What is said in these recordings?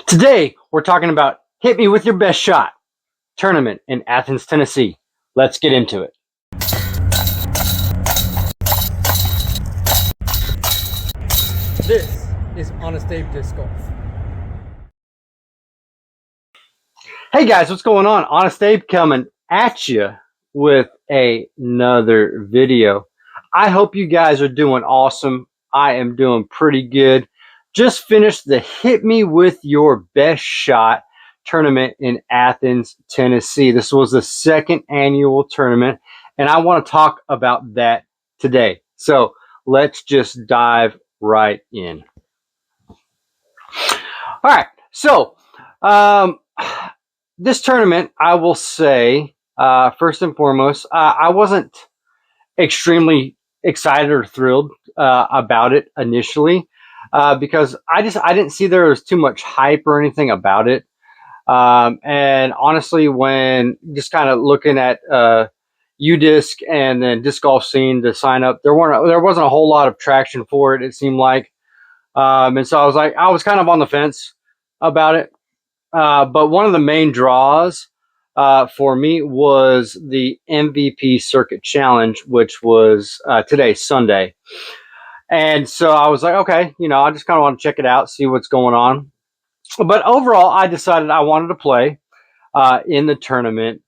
Today, we're talking about Hit Me With Your Best Shot tournament in Athens, Tennessee. Let's get into it. This is Honest Abe Disc Golf. Hey guys, what's going on? Honest Abe coming at you with another video. I hope you guys are doing awesome. I am doing pretty good. Just finished the Hit Me With Your Best Shot tournament in Athens, Tennessee. This was the second annual tournament, and I want to talk about that today. So let's just dive right in. All right, so this tournament, I will say, first and foremost, I wasn't extremely excited or thrilled about it initially because I didn't see there was too much hype or anything about it. And honestly, when just kind of looking at UDisc and then Disc Golf Scene to sign up, there wasn't a whole lot of traction for it. It seemed like, and so I was kind of on the fence about it. But one of the main draws for me was the MVP Circuit Challenge, which was today, Sunday. And so I was like, okay, I just kind of want to check it out, see what's going on. But overall, I decided I wanted to play in the tournament.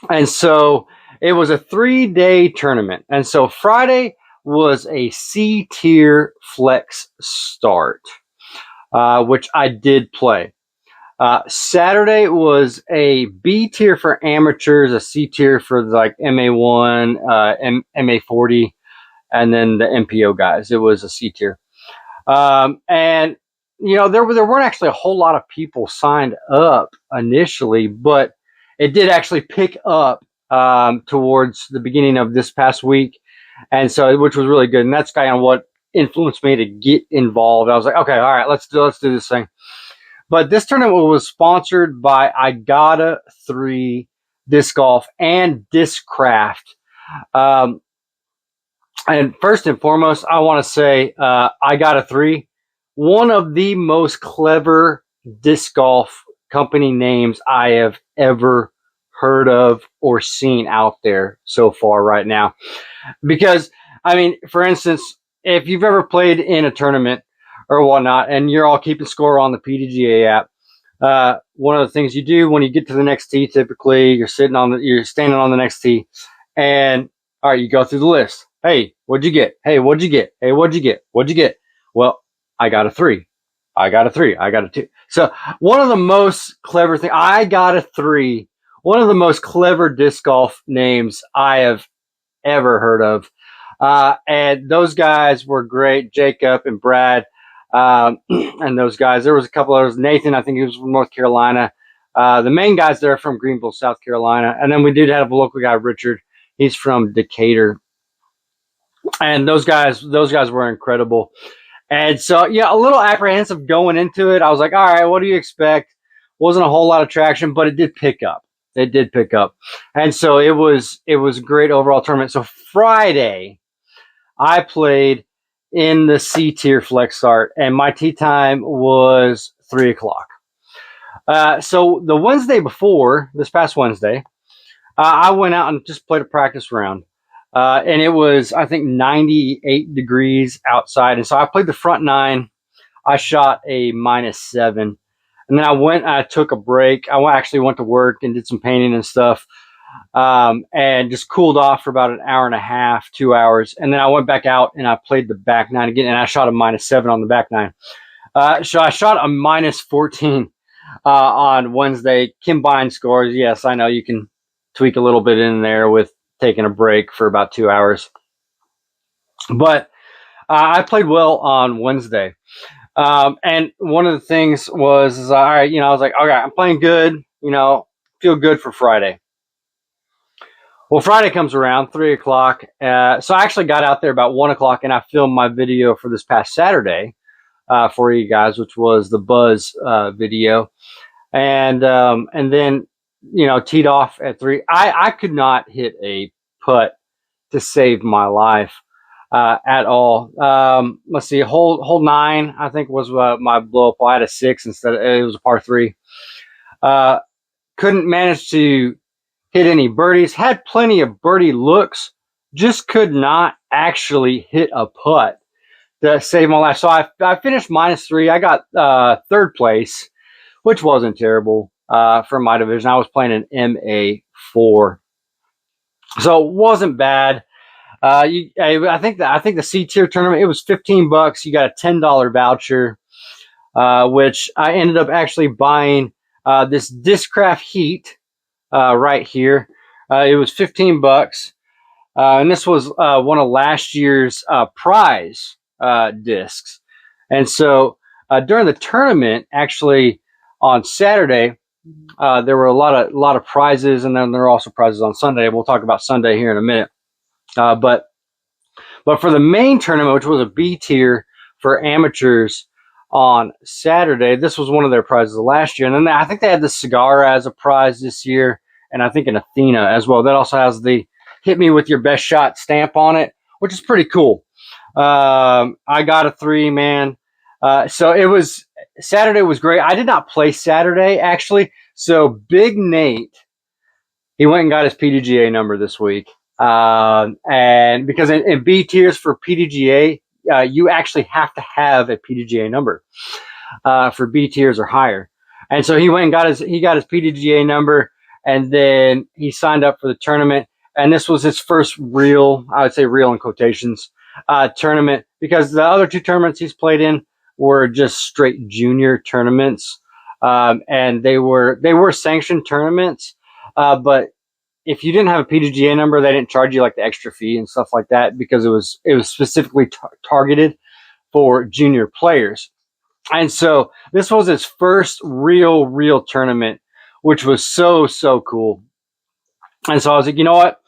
And so it was a 3-day tournament. And so Friday was a C-tier flex start, which I did play. Saturday was a B tier for amateurs, a C tier for like MA1, MA40, and then the MPO guys. It was a C tier. And, there weren't actually a whole lot of people signed up initially, but it did actually pick up towards the beginning of this past week. And so, which was really good. And that's kind of what influenced me to get involved. I was like, okay, all right, let's do this thing. But this tournament was sponsored by IGotta3 Disc Golf and Discraft. And first and foremost, I want to say IGotta3, one of the most clever disc golf company names I have ever heard of or seen out there so far right now. Because, for instance, if you've ever played in a tournament or whatnot, and you're all keeping score on the PDGA app, one of the things you do when you get to the next tee, typically you're standing on the next tee, and all right, you go through the list. Hey, what'd you get? Hey, what'd you get? Hey, what'd you get? What'd you get? Well, I got a 3. I got a 3. I got a 2. So one of the most clever things, I got a 3. One of the most clever disc golf names I have ever heard of. And those guys were great. Jacob and Brad, and those guys. There was a couple others. Nathan, I think he was from North Carolina. The main guys there are from Greenville, South Carolina. And then we did have a local guy, Richard. He's from Decatur. And those guys were incredible. And so, a little apprehensive going into it. I was like, all right, what do you expect? Wasn't a whole lot of traction, but it did pick up. It did pick up. And so it was a great overall tournament. So Friday, I played in the C tier flex start, and my tee time was 3 o'clock. So the Wednesday before, this past Wednesday, I went out and just played a practice round. And it was, I think, 98 degrees outside. And so I played the front 9. I shot a -7. And then I took a break. I actually went to work and did some painting and stuff. And just cooled off for about an hour and a half, 2 hours. And then I went back out and I played the back 9 again. And I shot a -7 on the back 9. So I shot a -14 on Wednesday. Combined scores. Yes, I know you can tweak a little bit in there with taking a break for about 2 hours. But I played well on Wednesday. And one of the things was, all right, I was like, okay, I'm playing good, feel good for Friday. Well, Friday comes around, 3 o'clock. So I actually got out there about 1 o'clock and I filmed my video for this past Saturday for you guys, which was the Buzz video. And then, teed off at 3. I could not hit a putt to save my life. at all. Let's see, hole 9, I think, was my blow up. I had a 6 instead. It was a par 3. Couldn't manage to hit any birdies. Had plenty of birdie looks, just could not actually hit a putt to save my life. So I finished -3. I got 3rd place, which wasn't terrible for my division. I was playing an MA4, so it wasn't bad. I think the C tier tournament, it was $15. You got a $10 voucher, which I ended up actually buying this Discraft Heat right here. It was $15, and this was one of last year's prize discs. And so during the tournament, actually on Saturday, there were a lot of prizes, and then there were also prizes on Sunday. We'll talk about Sunday here in a minute. But for the main tournament, which was a B tier for amateurs on Saturday, this was one of their prizes last year. And then I think they had the cigar as a prize this year, and I think an Athena as well. That also has the "Hit Me With Your Best Shot" stamp on it, which is pretty cool. IGotta3, man. So Saturday was great. I did not play Saturday, actually. So Big Nate, he went and got his PDGA number this week. And because in B tiers for PDGA, you actually have to have a PDGA number for B tiers or higher. And so he went and got his PDGA number, and then he signed up for the tournament. And this was his first real, I would say real in quotations, tournament, because the other 2 tournaments he's played in were just straight junior tournaments. And they were sanctioned tournaments, but if you didn't have a PDGA number, they didn't charge you like the extra fee and stuff like that, because it was specifically targeted for junior players. And so this was his first real tournament, which was so cool. And so I was like, you know what?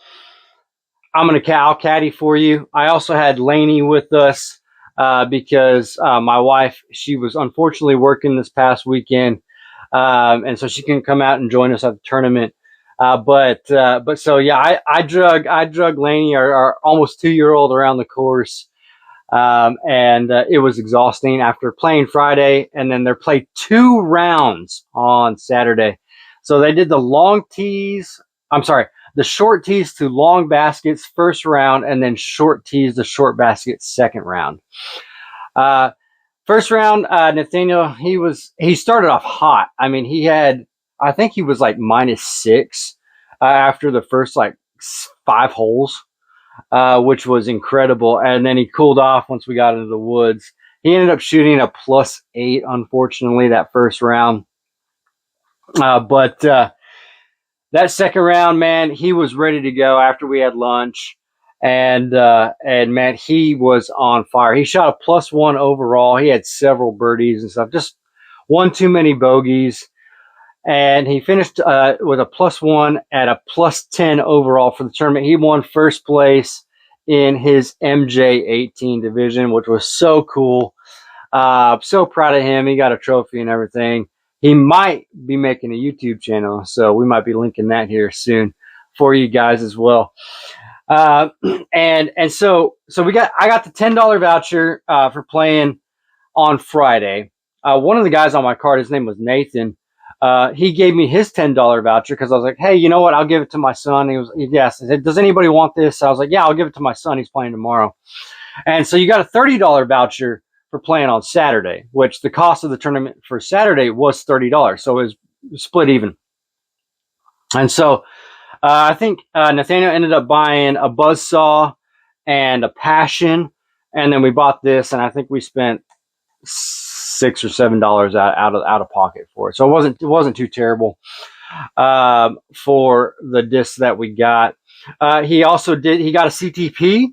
I'll caddy for you. I also had Lainey with us because my wife, she was unfortunately working this past weekend, and so she couldn't come out and join us at the tournament. But so yeah, I drug Lainey, our almost 2-year-old, around the course, and it was exhausting after playing Friday, and then they played 2 rounds on Saturday. So they did the short tees to long baskets first round, and then short tees to short baskets second round. First round, Nathaniel, he started off hot. I mean, I think he was like -6 after the first like 5 holes, which was incredible. And then he cooled off once we got into the woods. He ended up shooting a +8, unfortunately, that first round. But that second round, man, he was ready to go after we had lunch. And man, he was on fire. He shot a +1 overall. He had several birdies and stuff, just one too many bogeys. And he finished with a +1 at a +10 overall for the tournament. He won first place in his MJ18 division, which was so cool. So proud of him. He got a trophy and everything. He might be making a YouTube channel, so we might be linking that here soon for you guys as well. And so I got the $10 voucher for playing on Friday. One of the guys on my card, his name was Nathan. He gave me his $10 voucher because I was like, hey, you know what? I'll give it to my son. He said, does anybody want this? I was like, yeah, I'll give it to my son. He's playing tomorrow. And so you got a $30 voucher for playing on Saturday, which the cost of the tournament for Saturday was $30. So it was split even. And so I think Nathaniel ended up buying a buzzsaw and a passion. And then we bought this, and I think we spent $6 or $7 out of pocket for it. So it wasn't too terrible for the discs that we got. He got a CTP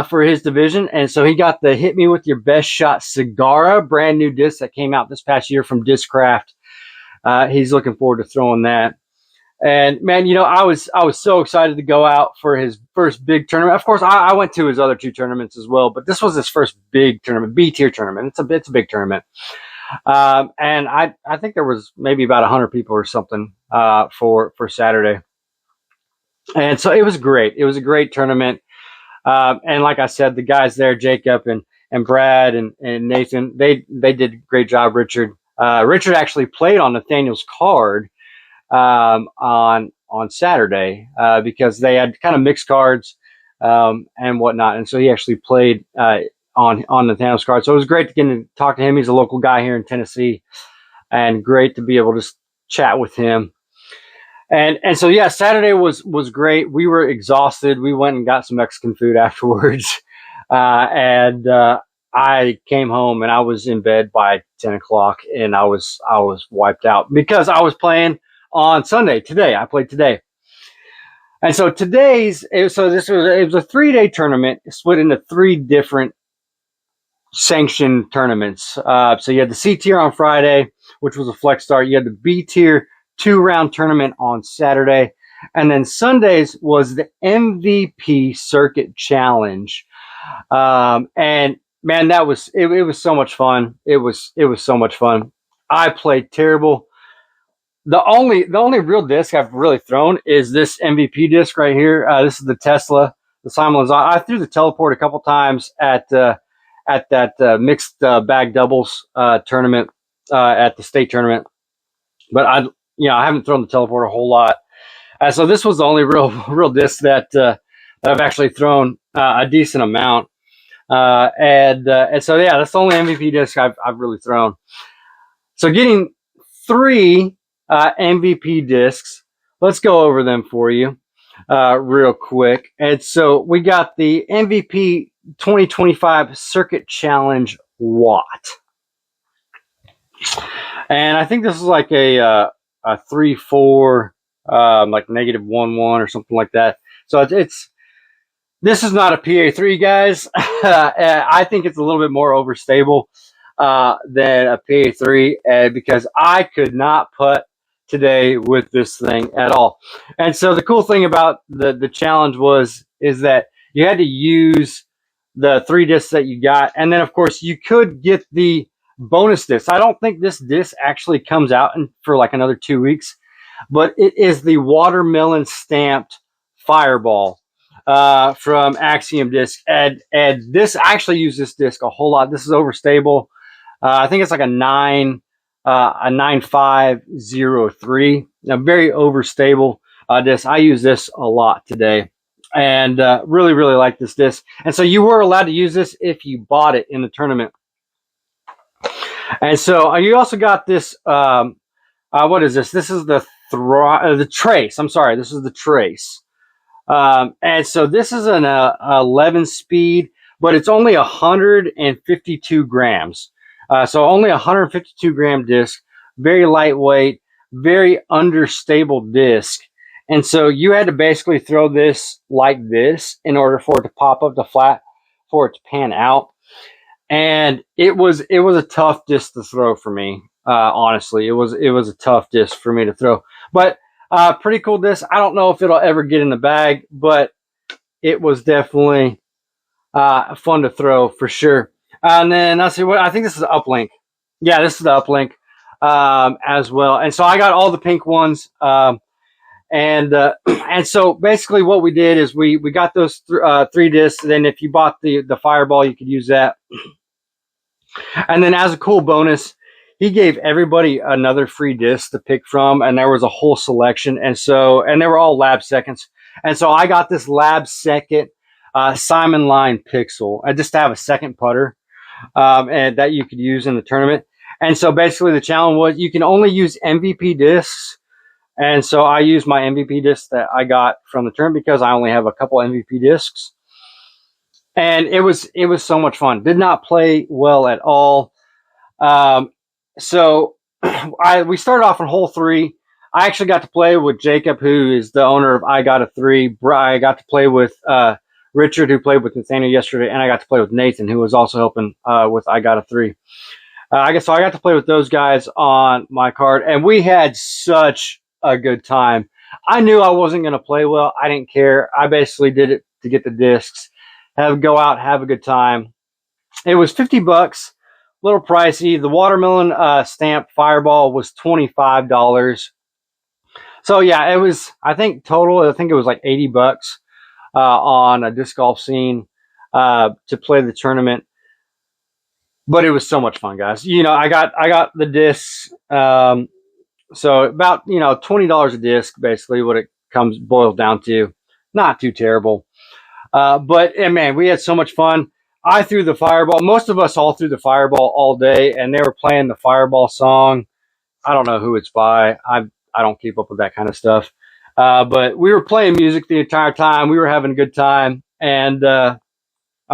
for his division, and so he got the "Hit Me With Your Best Shot" Cigarra, brand new disc that came out this past year from Discraft. He's looking forward to throwing that. And man, I was so excited to go out for his first big tournament. Of course, I went to his other 2 tournaments as well, but this was his first big tournament, B tier tournament. It's a big tournament. And I think there was maybe about 100 people or something for Saturday. And so it was great. It was a great tournament. And like I said, the guys there, Jacob and Brad and Nathan, they did a great job. Richard actually played on Nathaniel's card on Saturday because they had kind of mixed cards and whatnot, and so he actually played on Nathaniel's card. So it was great to get to talk to him. He's a local guy here in Tennessee, and great to be able to chat with him. And so yeah, Saturday was great. We were exhausted. We went and got some Mexican food afterwards, and I came home and I was in bed by 10 o'clock, and I was wiped out because I was playing on Sunday. Today I played today, and so it was a 3-day tournament split into 3 different sanctioned tournaments. So you had the C tier on Friday, which was a flex start. You had the B tier 2-round tournament on Saturday, and then Sundays was the MVP Circuit Challenge. And man, that was it was so much fun. It was so much fun. I played terrible. The only real disc I've really thrown is this MVP disc right here. This is the Tesla, the Simon Lazat. I threw the teleport a couple times at that mixed bag doubles tournament at the state tournament, but I haven't thrown the teleport a whole lot. So this was the only real disc that I've actually thrown a decent amount. And so yeah, that's the only MVP disc I've really thrown. So getting 3 MVP discs. Let's go over them for you real quick. And so we got the MVP 2025 Circuit Challenge Watt. And I think this is like a 3-4, like -1-1 or something like that. So this is not a PA3, guys. I think it's a little bit more overstable than a PA3 because I could not putt today with this thing at all. And so the cool thing about the challenge is that you had to use the 3 discs that you got, and then of course you could get the bonus disc. I don't think this disc actually comes out for like another 2 weeks, but it is the watermelon stamped Fireball from Axiom Disc, and this I actually use this disc a whole lot. This is overstable. I think it's like a 9503, a very overstable disc. I use this a lot today, and really like this disc. And so you were allowed to use this if you bought it in the tournament. And so you also got this. What is this? This is the Trace. I'm sorry, this is the Trace. And so this is an 11 speed, but it's only 152 grams. So only 152 gram disc, very lightweight, very understable disc. And so you had to basically throw this like this in order for it to pop up the flat, for it to pan out. And it was a tough disc to throw for me. Honestly, it was a tough disc for me to throw, but pretty cool disc. I don't know if it'll ever get in the bag, but it was definitely fun to throw for sure. And then let's see, I think this is the Uplink. Yeah, this is the Uplink as well. And so I got all the pink ones. And so basically what we did is we got those 3 discs. Then if you bought the Fireball, you could use that. And then as a cool bonus, he gave everybody another free disc to pick from, and there was a whole selection. And they were all lab seconds. And so I got this lab second Simon Line Pixel, just to have a second putter, and that you could use in the tournament. And so basically the challenge was you can only use MVP discs. And so I used my MVP disc that I got from the tournament because I only have a couple MVP discs. And it was so much fun. Did not play well at all. So we started off on hole 3. I actually got to play with Jacob, who is the owner of IGotta3. I got to play with Richard, who played with Nathaniel yesterday, and I got to play with Nathan, who was also helping with IGotta3. I got to play with those guys on my card, and we had such a good time. I knew I wasn't going to play well. I didn't care. I basically did it to get the discs, go out, have a good time. It was $50, a little pricey. The watermelon stamped Fireball was $25. So yeah, it was, I think it was like $80. on a disc golf scene to play the tournament. But it was so much fun, guys. You know, I got the discs. So about, you know, $20 a disc, basically what it boils down to. Not too terrible. But man, we had so much fun. I threw the fireball. Most of us all threw the fireball all day, and they were playing the fireball song. I don't know who it's by. I don't keep up with that kind of stuff. But we were playing music the entire time. We were having a good time. And I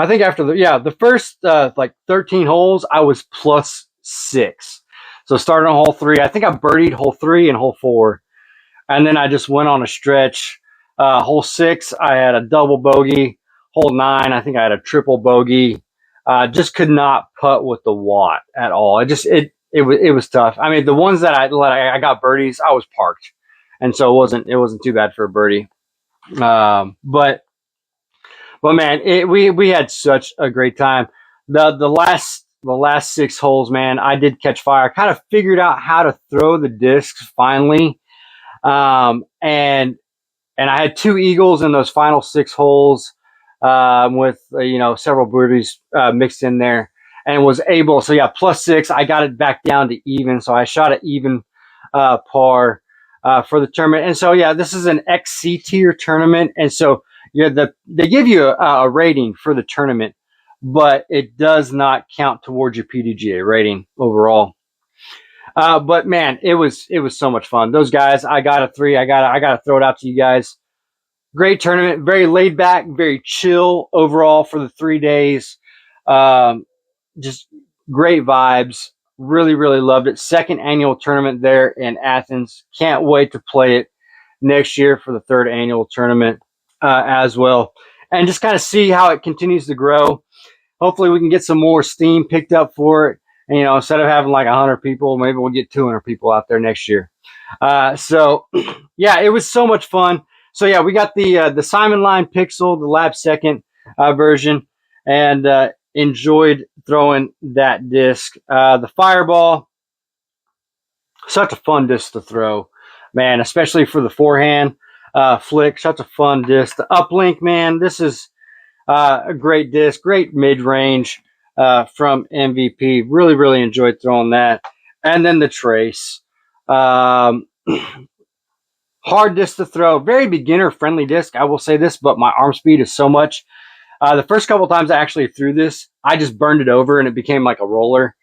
think after the first like 13 holes, I was +6. So starting on hole 3, I think I birdied hole 3 and hole 4. And then I just went on a stretch. Hole 6, I had a double bogey. Hole 9, I think I had a triple bogey. Just could not putt with the watt at all. It was tough. I mean, the ones that I got birdies, I was parked, and so it wasn't too bad for a birdie. But man, we had such a great time. The last 6 holes, man, I did catch fire. I kind of figured out how to throw the discs finally, and I had 2 eagles in those final 6 holes, with you know, several birdies mixed in there, and was able. So yeah, +6. I got it back down to even. So I shot an even par for the tournament. And so yeah, this is an XC tier tournament, and so they give you a rating for the tournament, but it does not count towards your PDGA rating overall. But man, it was so much fun. Those guys, IGotta3. I gotta throw it out to you guys. Great tournament, very laid back, very chill overall for the 3 days. Just great vibes. Really, really loved it. Second annual tournament there in Athens. Can't wait to play it next year for the 3rd annual tournament as well. And just kind of see how it continues to grow. Hopefully we can get some more steam picked up for it. And, you know, instead of having like 100 people, maybe we'll get 200 people out there next year. So yeah, it was so much fun. So yeah, we got the Simon Line Pixel, the lap second version, and enjoyed throwing that disc. The Fireball, such a fun disc to throw, man, especially for the forehand flick. Such a fun disc. The Uplink, man, this is a great disc, great mid-range from MVP. Really, really enjoyed throwing that. And then the Trace. Hard disc to throw, very beginner friendly disc. I will say this, but my arm speed is so much. The first couple times I actually threw this, I just burned it over and it became like a roller.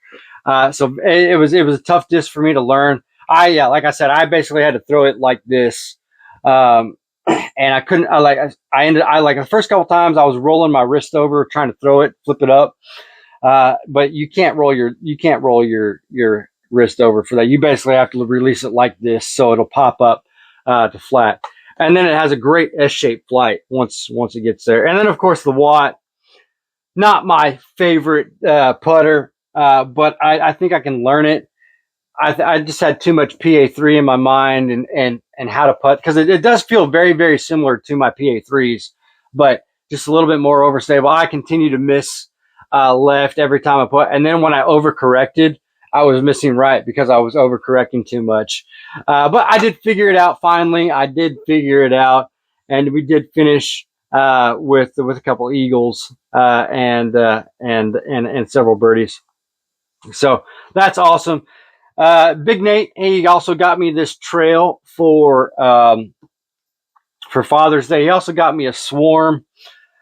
So it was a tough disc for me to learn. Like I said, I basically had to throw it like this. And I couldn't, like the first couple times I was rolling my wrist over, trying to throw it, flip it up. But you can't roll your wrist over for that. You basically have to release it like this, so it'll pop up to flat, and then it has a great S-shaped flight once it gets there. And then of course the Watt, not my favorite putter, but I think I can learn it. I just had too much PA3 in my mind and how to putt, because it does feel very, very similar to my PA3s, but just a little bit more overstable. I continue to miss left every time I putt, and then when I overcorrected, I was missing right because I was overcorrecting too much. But I did figure it out finally. I did figure it out, and we did finish with a couple eagles and several birdies. So that's awesome. Big Nate, he also got me this trail for Father's Day. He also got me a Swarm,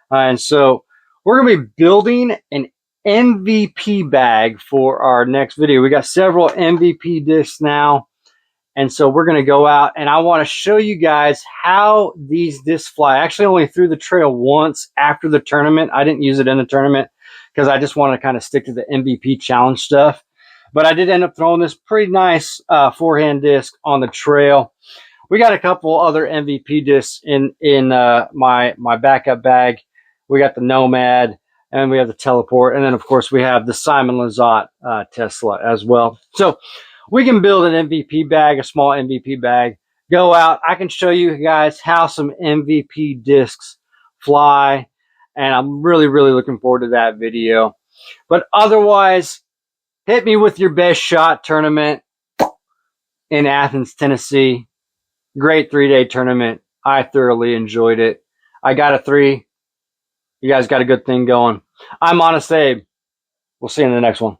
and so we're gonna be building an MVP bag for our next video. We got several MVP discs now, and so we're going to go out and I want to show you guys how these discs fly. I actually only threw the trail once after the tournament. I didn't use it in the tournament because I just want to kind of stick to the MVP challenge stuff, but I did end up throwing this pretty nice forehand disc on the trail. We got a couple other MVP discs in my backup bag. We got the Nomad, and we have the Teleport, and then of course we have the Simon Lizotte Tesla as well. So we can build an MVP bag, a small MVP bag, go out. I can show you guys how some MVP discs fly, and I'm really, really looking forward to that video. But otherwise, hit me with your best shot tournament in Athens, Tennessee. Great 3-day tournament. I thoroughly enjoyed it. IGotta3. You guys got a good thing going. I'm Honest Abe. We'll see you in the next one.